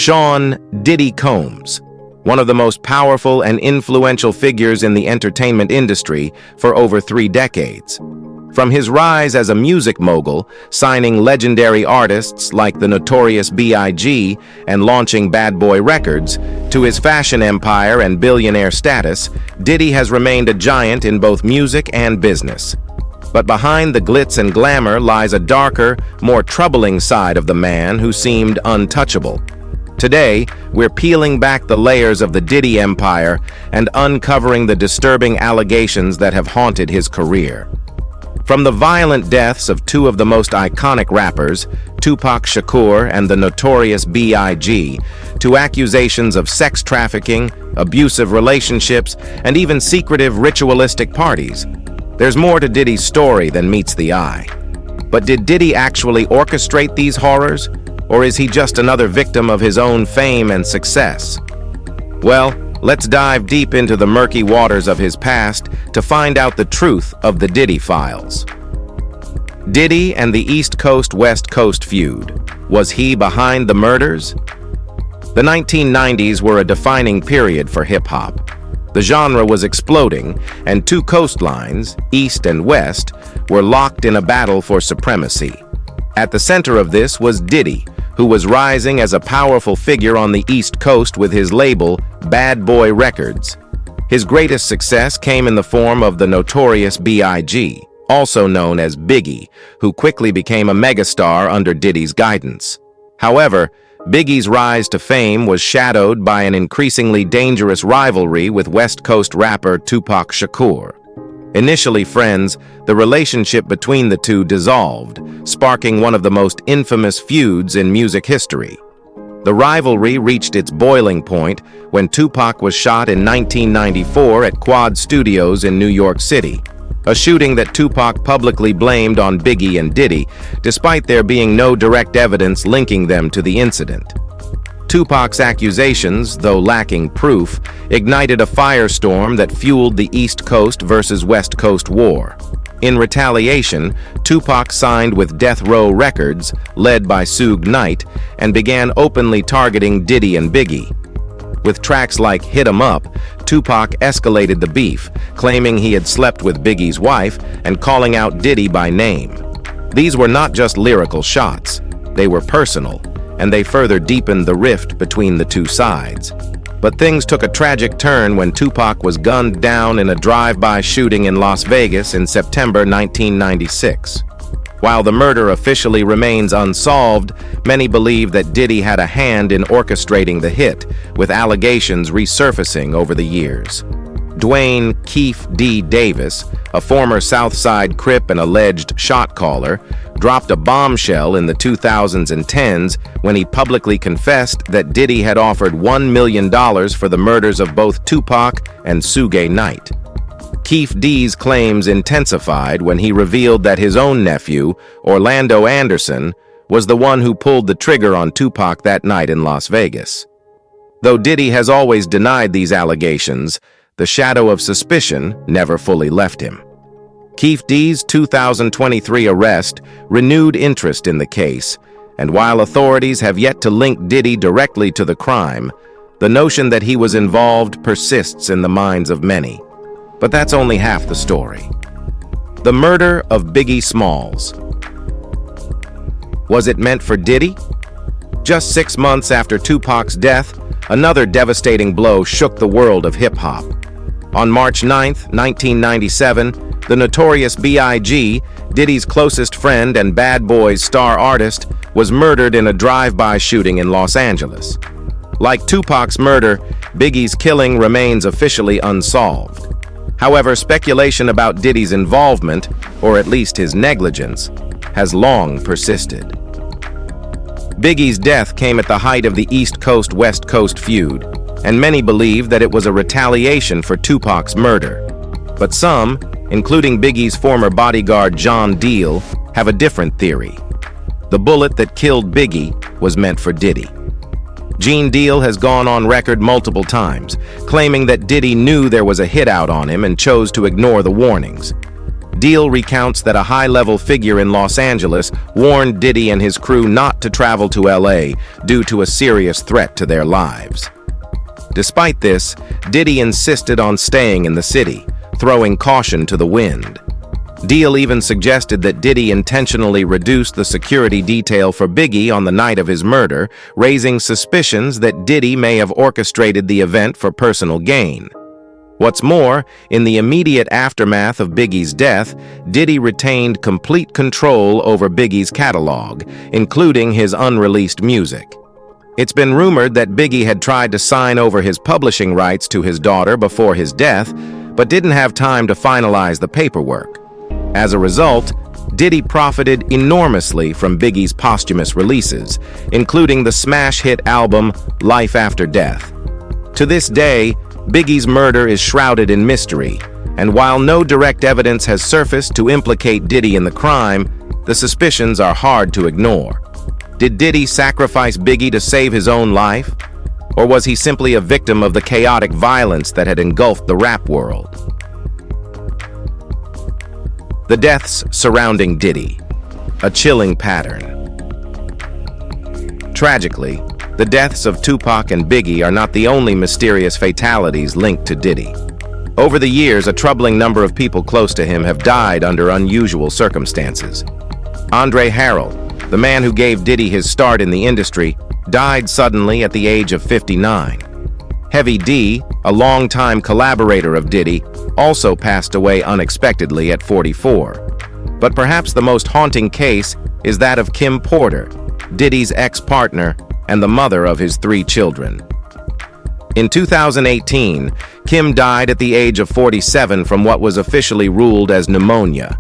Sean "Diddy" Combs, one of the most powerful and influential figures in the entertainment industry for over 3 decades. From his rise as a music mogul, signing legendary artists like the notorious B.I.G. and launching Bad Boy Records, to his fashion empire and billionaire status, Diddy has remained a giant in both music and business. But behind the glitz and glamour lies a darker, more troubling side of the man who seemed untouchable. Today, we're peeling back the layers of the Diddy empire and uncovering the disturbing allegations that have haunted his career. From the violent deaths of 2 of the most iconic rappers, Tupac Shakur and the notorious B.I.G., to accusations of sex trafficking, abusive relationships, and even secretive ritualistic parties, there's more to Diddy's story than meets the eye. But did Diddy actually orchestrate these horrors, or is he just another victim of his own fame and success? Well, let's dive deep into the murky waters of his past to find out the truth of the Diddy Files. Diddy and the East Coast-West Coast feud. Was he behind the murders? The 1990s were a defining period for hip-hop. The genre was exploding, and 2 coastlines, East and West, were locked in a battle for supremacy. At the center of this was Diddy, who was rising as a powerful figure on the East Coast with his label, Bad Boy Records. His greatest success came in the form of the notorious B.I.G., also known as Biggie, who quickly became a megastar under Diddy's guidance. However, Biggie's rise to fame was shadowed by an increasingly dangerous rivalry with West Coast rapper Tupac Shakur. Initially friends, the relationship between the two dissolved, sparking one of the most infamous feuds in music history. The rivalry reached its boiling point when Tupac was shot in 1994 at Quad Studios in New York City, a shooting that Tupac publicly blamed on Biggie and Diddy, despite there being no direct evidence linking them to the incident. Tupac's accusations, though lacking proof, ignited a firestorm that fueled the East Coast versus West Coast war. In retaliation, Tupac signed with Death Row Records, led by Suge Knight, and began openly targeting Diddy and Biggie. With tracks like Hit 'Em Up, Tupac escalated the beef, claiming he had slept with Biggie's wife and calling out Diddy by name. These were not just lyrical shots, they were personal, and they further deepened the rift between the 2 sides. But things took a tragic turn when Tupac was gunned down in a drive-by shooting in Las Vegas in September 1996. While the murder officially remains unsolved, many believe that Diddy had a hand in orchestrating the hit, with allegations resurfacing over the years. Dwayne "Keefe D. Davis, a former Southside Crip and alleged shot caller, dropped a bombshell in the 2000s and 10s when he publicly confessed that Diddy had offered $1 million for the murders of both Tupac and Suge Knight. Keefe D's claims intensified when he revealed that his own nephew, Orlando Anderson, was the one who pulled the trigger on Tupac that night in Las Vegas. Though Diddy has always denied these allegations, the shadow of suspicion never fully left him. Keefe D's 2023 arrest renewed interest in the case, and while authorities have yet to link Diddy directly to the crime, the notion that he was involved persists in the minds of many. But that's only half the story. The murder of Biggie Smalls. Was it meant for Diddy? Just 6 months after Tupac's death, another devastating blow shook the world of hip-hop. On March 9, 1997, the notorious B.I.G., Diddy's closest friend and Bad Boys star artist, was murdered in a drive-by shooting in Los Angeles. Like Tupac's murder, Biggie's killing remains officially unsolved. However, speculation about Diddy's involvement, or at least his negligence, has long persisted. Biggie's death came at the height of the East Coast-West Coast feud, and many believe that it was a retaliation for Tupac's murder. But some, including Biggie's former bodyguard John Deal, have a different theory. The bullet that killed Biggie was meant for Diddy. Gene Deal has gone on record multiple times, claiming that Diddy knew there was a hit out on him and chose to ignore the warnings. Deal recounts that a high-level figure in Los Angeles warned Diddy and his crew not to travel to LA due to a serious threat to their lives. Despite this, Diddy insisted on staying in the city, throwing caution to the wind. Deal even suggested that Diddy intentionally reduced the security detail for Biggie on the night of his murder, raising suspicions that Diddy may have orchestrated the event for personal gain. What's more, in the immediate aftermath of Biggie's death, Diddy retained complete control over Biggie's catalog, including his unreleased music. It's been rumored that Biggie had tried to sign over his publishing rights to his daughter before his death, but didn't have time to finalize the paperwork. As a result, Diddy profited enormously from Biggie's posthumous releases, including the smash hit album Life After Death. To this day, Biggie's murder is shrouded in mystery, and while no direct evidence has surfaced to implicate Diddy in the crime, the suspicions are hard to ignore. Did Diddy sacrifice Biggie to save his own life? Or was he simply a victim of the chaotic violence that had engulfed the rap world? The deaths surrounding Diddy, a chilling pattern. Tragically, the deaths of Tupac and Biggie are not the only mysterious fatalities linked to Diddy. Over the years, a troubling number of people close to him have died under unusual circumstances. Andre Harrell, the man who gave Diddy his start in the industry, died suddenly at the age of 59. Heavy D, a longtime collaborator of Diddy, also passed away unexpectedly at 44. But perhaps the most haunting case is that of Kim Porter, Diddy's ex-partner and the mother of his 3 children. In 2018, Kim died at the age of 47 from what was officially ruled as pneumonia.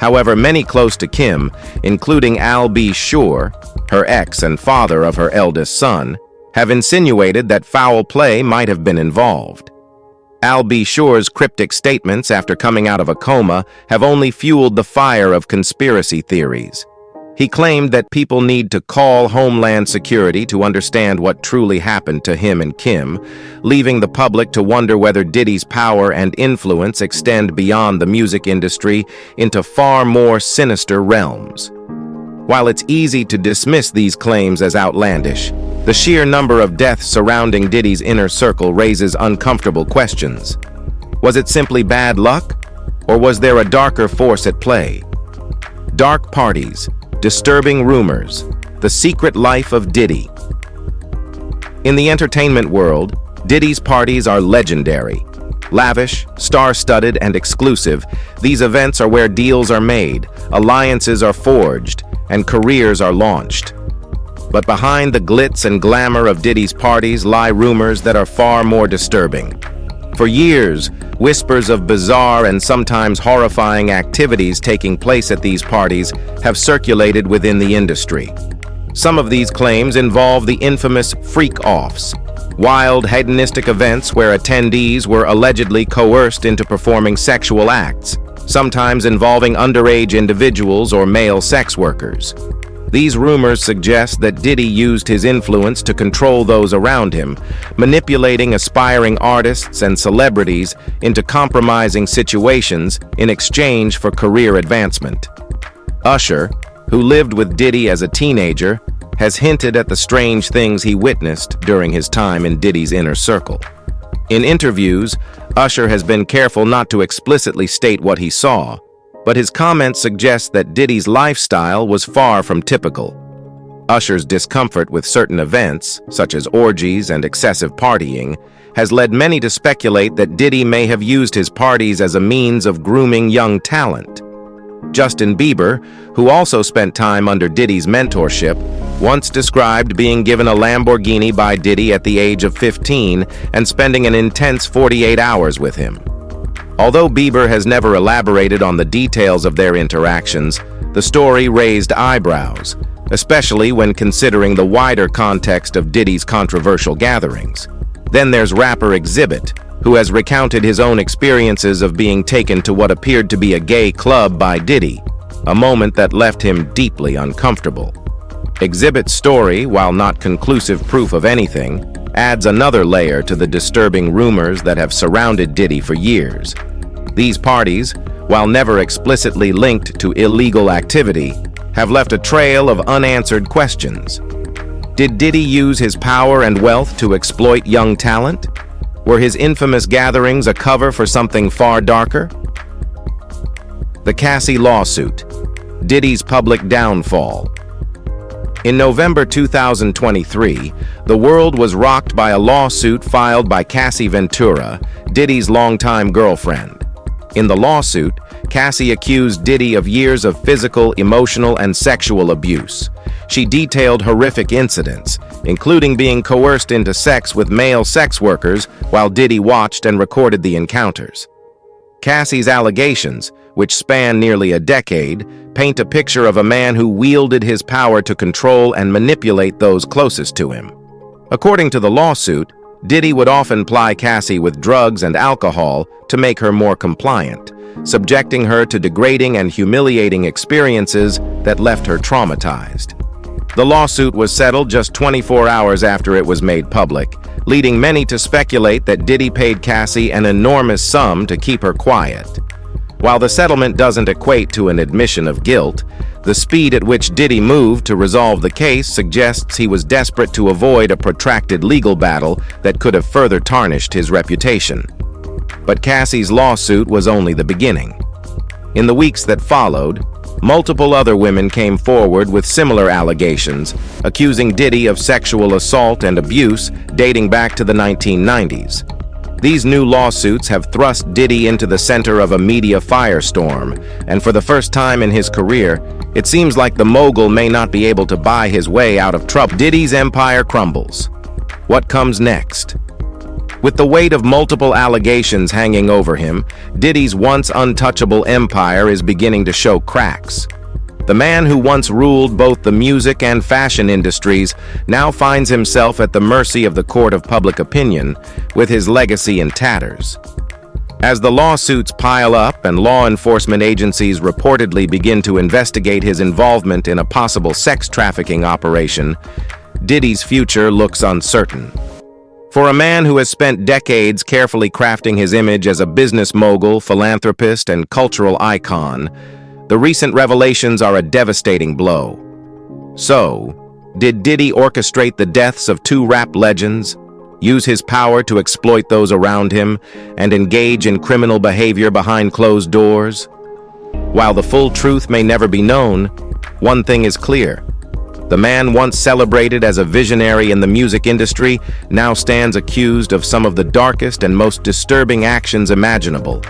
However, many close to Kim, including Al B. Sure, her ex and father of her eldest son, have insinuated that foul play might have been involved. Al B. Sure's cryptic statements after coming out of a coma have only fueled the fire of conspiracy theories. He claimed that people need to call Homeland Security to understand what truly happened to him and Kim, leaving the public to wonder whether Diddy's power and influence extend beyond the music industry into far more sinister realms. While it's easy to dismiss these claims as outlandish, the sheer number of deaths surrounding Diddy's inner circle raises uncomfortable questions. Was it simply bad luck? Or was there a darker force at play? Dark parties, disturbing rumors, the secret life of Diddy. In the entertainment world, Diddy's parties are legendary. Lavish, star-studded, and exclusive, these events are where deals are made, alliances are forged, and careers are launched. But behind the glitz and glamour of Diddy's parties lie rumors that are far more disturbing. For years, whispers of bizarre and sometimes horrifying activities taking place at these parties have circulated within the industry. Some of these claims involve the infamous freak-offs, wild hedonistic events where attendees were allegedly coerced into performing sexual acts, sometimes involving underage individuals or male sex workers. These rumors suggest that Diddy used his influence to control those around him, manipulating aspiring artists and celebrities into compromising situations in exchange for career advancement. Usher, who lived with Diddy as a teenager, has hinted at the strange things he witnessed during his time in Diddy's inner circle. In interviews, Usher has been careful not to explicitly state what he saw, but his comments suggest that Diddy's lifestyle was far from typical. Usher's discomfort with certain events, such as orgies and excessive partying, has led many to speculate that Diddy may have used his parties as a means of grooming young talent. Justin Bieber, who also spent time under Diddy's mentorship, once described being given a Lamborghini by Diddy at the age of 15 and spending an intense 48 hours with him. Although Bieber has never elaborated on the details of their interactions, the story raised eyebrows, especially when considering the wider context of Diddy's controversial gatherings. Then there's rapper Exhibit, who has recounted his own experiences of being taken to what appeared to be a gay club by Diddy, a moment that left him deeply uncomfortable. Exhibit's story, while not conclusive proof of anything, adds another layer to the disturbing rumors that have surrounded Diddy for years. These parties, while never explicitly linked to illegal activity, have left a trail of unanswered questions. Did Diddy use his power and wealth to exploit young talent? Were his infamous gatherings a cover for something far darker? The Cassie Lawsuit, Diddy's public downfall. In November 2023, the world was rocked by a lawsuit filed by Cassie Ventura, Diddy's longtime girlfriend. In the lawsuit, Cassie accused Diddy of years of physical, emotional, and sexual abuse. She detailed horrific incidents, including being coerced into sex with male sex workers while Diddy watched and recorded the encounters. Cassie's allegations, which span nearly a decade, paint a picture of a man who wielded his power to control and manipulate those closest to him. According to the lawsuit, Diddy would often ply Cassie with drugs and alcohol to make her more compliant, subjecting her to degrading and humiliating experiences that left her traumatized. The lawsuit was settled just 24 hours after it was made public, leading many to speculate that Diddy paid Cassie an enormous sum to keep her quiet. While the settlement doesn't equate to an admission of guilt, the speed at which Diddy moved to resolve the case suggests he was desperate to avoid a protracted legal battle that could have further tarnished his reputation. But Cassie's lawsuit was only the beginning. In the weeks that followed, multiple other women came forward with similar allegations, accusing Diddy of sexual assault and abuse dating back to the 1990s. These new lawsuits have thrust Diddy into the center of a media firestorm, and for the first time in his career, it seems like the mogul may not be able to buy his way out of trouble. Diddy's empire crumbles. What comes next? With the weight of multiple allegations hanging over him, Diddy's once untouchable empire is beginning to show cracks. The man who once ruled both the music and fashion industries now finds himself at the mercy of the court of public opinion, with his legacy in tatters. As the lawsuits pile up and law enforcement agencies reportedly begin to investigate his involvement in a possible sex trafficking operation, Diddy's future looks uncertain. For a man who has spent decades carefully crafting his image as a business mogul, philanthropist, and cultural icon, the recent revelations are a devastating blow. So, did Diddy orchestrate the deaths of two rap legends, use his power to exploit those around him, and engage in criminal behavior behind closed doors? While the full truth may never be known, one thing is clear. The man once celebrated as a visionary in the music industry now stands accused of some of the darkest and most disturbing actions imaginable.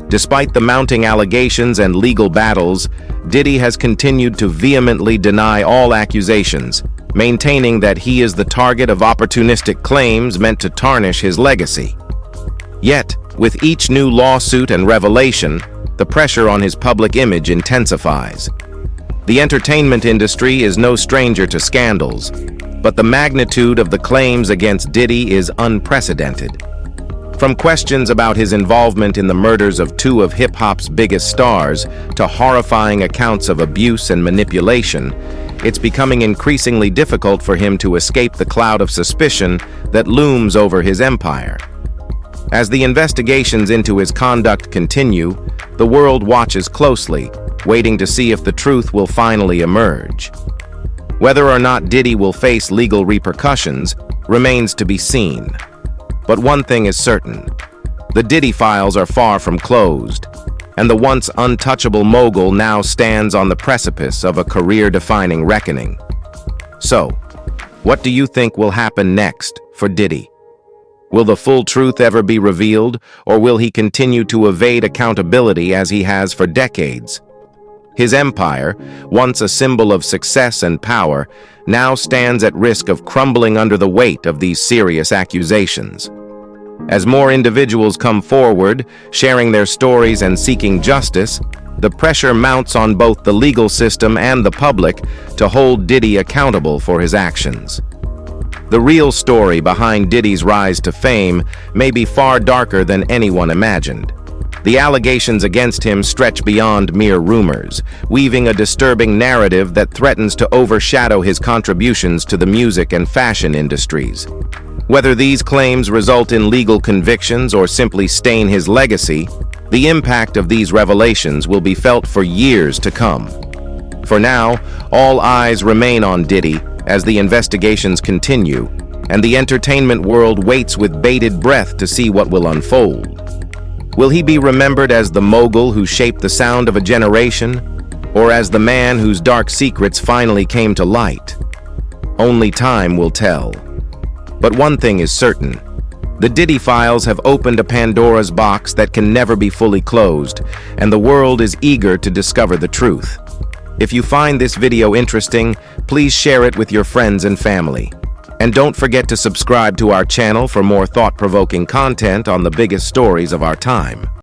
Despite the mounting allegations and legal battles, Diddy has continued to vehemently deny all accusations, maintaining that he is the target of opportunistic claims meant to tarnish his legacy. Yet, with each new lawsuit and revelation, the pressure on his public image intensifies. The entertainment industry is no stranger to scandals, but the magnitude of the claims against Diddy is unprecedented. From questions about his involvement in the murders of two of hip-hop's biggest stars to horrifying accounts of abuse and manipulation, it's becoming increasingly difficult for him to escape the cloud of suspicion that looms over his empire. As the investigations into his conduct continue, the world watches closely, waiting to see if the truth will finally emerge. Whether or not Diddy will face legal repercussions remains to be seen. But one thing is certain, the Diddy Files are far from closed, and the once untouchable mogul now stands on the precipice of a career-defining reckoning. So, what do you think will happen next for Diddy? Will the full truth ever be revealed, or will he continue to evade accountability as he has for decades? His empire, once a symbol of success and power, now stands at risk of crumbling under the weight of these serious accusations. As more individuals come forward, sharing their stories and seeking justice, the pressure mounts on both the legal system and the public to hold Diddy accountable for his actions. The real story behind Diddy's rise to fame may be far darker than anyone imagined. The allegations against him stretch beyond mere rumors, weaving a disturbing narrative that threatens to overshadow his contributions to the music and fashion industries. Whether these claims result in legal convictions or simply stain his legacy, The impact of these revelations will be felt for years to come. For now, all eyes remain on Diddy as the investigations continue, and the entertainment world waits with bated breath to see what will unfold. Will he be remembered as the mogul who shaped the sound of a generation, or as the man whose dark secrets finally came to light? Only time will tell. But one thing is certain. The Diddy Files have opened a Pandora's box that can never be fully closed, and the world is eager to discover the truth. If you find this video interesting, please share it with your friends and family. And don't forget to subscribe to our channel for more thought-provoking content on the biggest stories of our time.